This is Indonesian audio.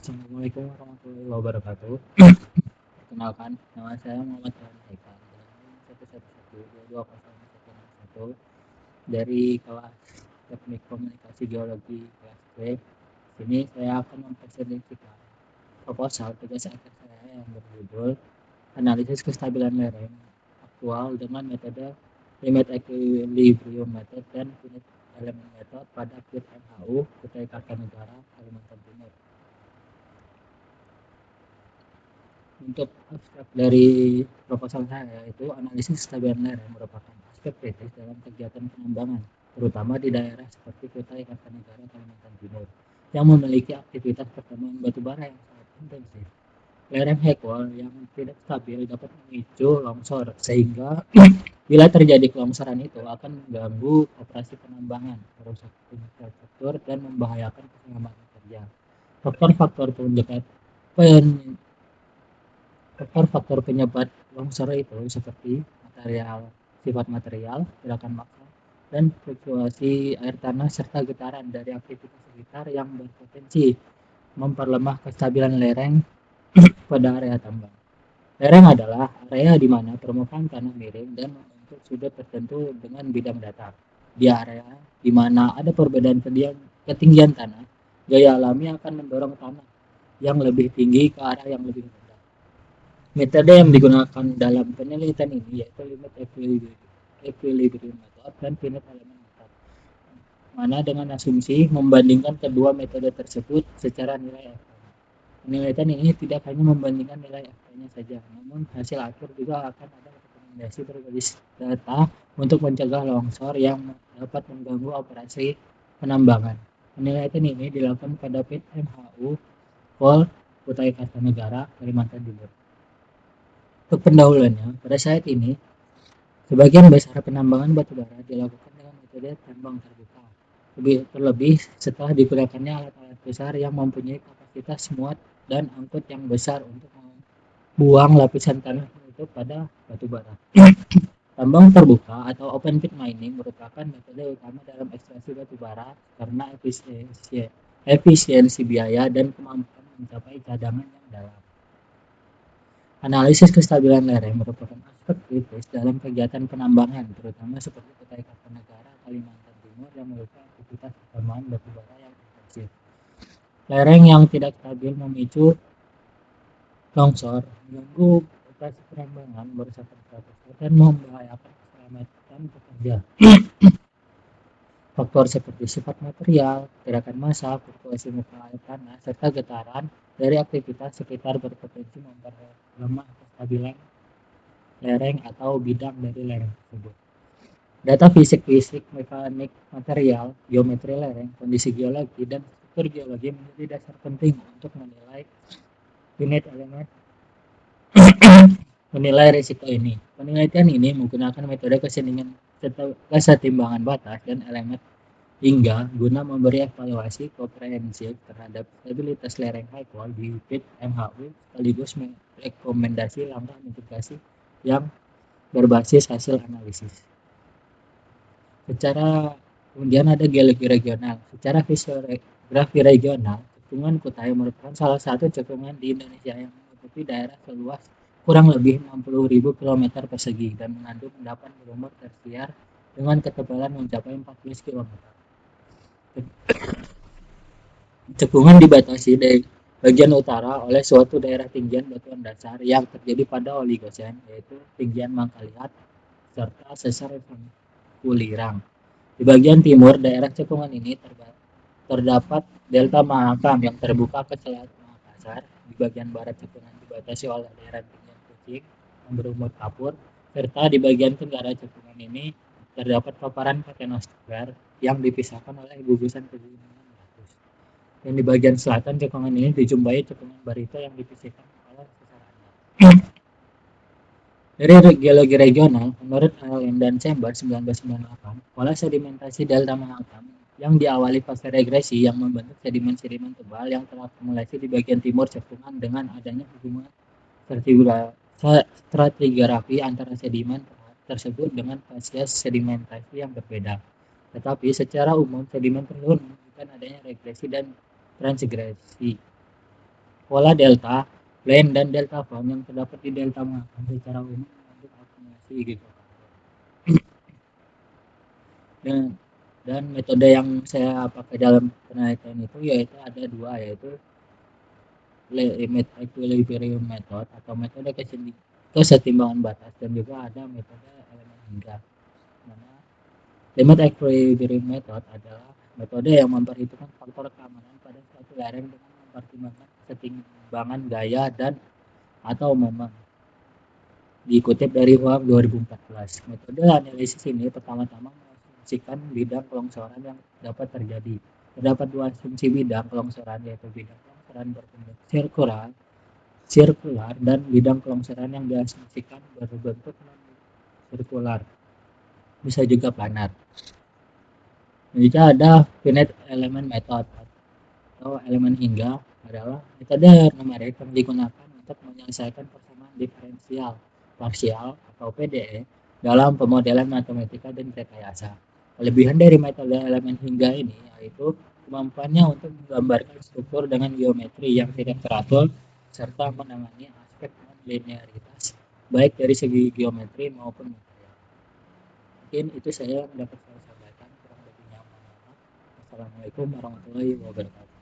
Assalamualaikum warahmatullahi wabarakatuh. Perkenalkan, nama saya Muhammad Farhan Haikal dengan NIM 11122201161 dari kelas Teknik Komunikasi Geologi kelas B. Sini saya akan mempresentasikan proposal tugas akhir saya yang berjudul Analisis Kestabilan Lereng Aktual dengan metode Limit Equilibrium Method dan Finite Element Method pada PIT MHU Kutai Kartanegara, Kalimantan Timur. Untuk aspek dari proposal saya yaitu analisis kestabilan lereng merupakan aspek kritis dalam kegiatan penambangan, terutama di daerah seperti Kutai Kartanegara, Kalimantan Timur, yang memiliki aktivitas pertambangan batubara yang sangat intensif. Lereng Heckwall yang tidak stabil dapat memicu longsor, sehingga bila terjadi kelongsoran itu akan mengganggu operasi penambangan, merusak infrastruktur, dan membahayakan keselamatan kerja. Faktor-faktor Faktor penyebab longsor itu seperti sifat material, gerakan makro, dan fluktuasi air tanah serta getaran dari aktivitas sekitar yang berpotensi memperlemah kestabilan lereng pada area tambang. Lereng adalah area di mana permukaan tanah miring dan membentuk sudut tertentu dengan bidang datar. Di area di mana ada perbedaan ketinggian tanah, gaya alami akan mendorong tanah yang lebih tinggi ke arah yang lebih rendah. Metode yang digunakan dalam penelitian ini yaitu limit equilibrium method dan finite element method, mana dengan asumsi membandingkan kedua metode tersebut secara nilai F. Penelitian ini tidak hanya membandingkan nilai F-nya saja, namun hasil akhir juga akan ada rekomendasi berbasis data untuk mencegah longsor yang dapat mengganggu operasi penambangan. Penelitian ini dilakukan pada PIT MHU Pol Kutai Kartanegara, Kalimantan Timur. Untuk pendahuluannya, pada saat ini, sebagian besar penambangan batubara dilakukan dengan metode tambang terbuka. Terlebih setelah digunakannya alat-alat besar yang mempunyai kapasitas muat dan angkut yang besar untuk membuang lapisan tanah penutup pada batubara. Tambang terbuka atau open pit mining merupakan metode utama dalam ekstraksi batubara karena efisiensi biaya dan kemampuan mencapai cadangan yang dalam. Analisis kestabilan lereng merupakan aspek kritis dalam kegiatan penambangan, terutama seperti Kutai Kartanegara, Kalimantan Timur yang memiliki aktivitas pertambangan batubara yang intensif. Lereng yang tidak stabil memicu longsor, mengganggu operasi penambangan, merusak infrastruktur, dan membahayakan keselamatan pekerja. Faktor seperti sifat material, gerakan massa, fluktuasi muka air tanah, serta getaran dari aktivitas sekitar berpotensi memperlemah kestabilan lereng atau bidang dari lereng tersebut. Data fisik, mekanik material, geometri lereng, kondisi geologi, dan struktur geologi menjadi dasar penting untuk menilai risiko ini. Penelitian ini menggunakan metode kesetimbangan batas dan elemen hingga guna memberi evaluasi komprehensif terhadap stabilitas lereng Heckwall di PIT MHU sekaligus merekomendasi langkah mitigasi yang berbasis hasil analisis. Kemudian ada geologi regional. Secara fisiografi regional, cekungan Kutai merupakan salah satu cekungan di Indonesia yang menutupi daerah seluas kurang lebih 60.000 km persegi dan mengandung endapan berumur tersier dengan ketebalan mencapai 14 km. Cekungan dibatasi dari bagian utara oleh suatu daerah tinggian batuan dasar yang terjadi pada Oligosen, yaitu tinggian Mangkalihat serta sesar Kulirang. Di bagian timur daerah cekungan ini terdapat delta Mahakam yang terbuka ke Selat Makassar. Di bagian barat cekungan dibatasi oleh daerah tinggian Kucing yang berumur kapur, serta di bagian tenggara cekungan ini terdapat paparan Patenosfer yang dipisahkan oleh gugusan pegunungan Meratus. Dan di bagian selatan cekungan ini dijumpai cekungan Barito yang dipisahkan oleh sesar Andak. Dari geologi regional, menurut Allen dan Chambers 1998, pola sedimentasi delta Mahakam yang diawali fase regresi yang membentuk sedimen-sedimen tebal yang terakumulasi di bagian timur cekungan dengan adanya hubungan stratigrafi antara sedimen tersebut dengan fase sedimentasi yang berbeda. Tetapi secara umum sedimen tersebut menunjukkan adanya regresi dan transgresi. pola delta, plane, dan delta form yang terdapat di delta manhattan secara umum untuk akumulasi gitu. Dan metode yang saya pakai dalam penelitian itu yaitu ada dua, yaitu limit equilibrium method atau metode kesetimbangan batas, dan juga ada metode elemen hingga. Mana limit equilibrium method adalah metode yang memperhitungkan faktor keamanan pada suatu lereng dengan mempertimbangkan kesetimbangan gaya dan atau momen. Dikutip dari UAM 2014, metode analisis ini pertama-tama mengasumsikan bidang kelongsoran yang dapat terjadi. Terdapat dua asumsi bidang kelongsoran, yaitu bidang kelongsoran berbentuk sirkular dan bidang kelongsoran yang diasumsikan berbentuk non-sirkular, bisa juga planar. Jika ada finite element method atau elemen hingga adalah metode numerik yang digunakan untuk menyelesaikan persamaan diferensial parsial atau PDE dalam pemodelan matematika dan rekayasa. Kelebihan dari metode elemen hingga ini yaitu kemampuannya untuk menggambarkan struktur dengan geometri yang tidak teratur serta menangani aspek non-linearitas baik dari segi geometri maupun material. Mungkin itu saya dapat saya sampaikan, kurang lebihnya mohon maaf. Assalamualaikum warahmatullahi wabarakatuh.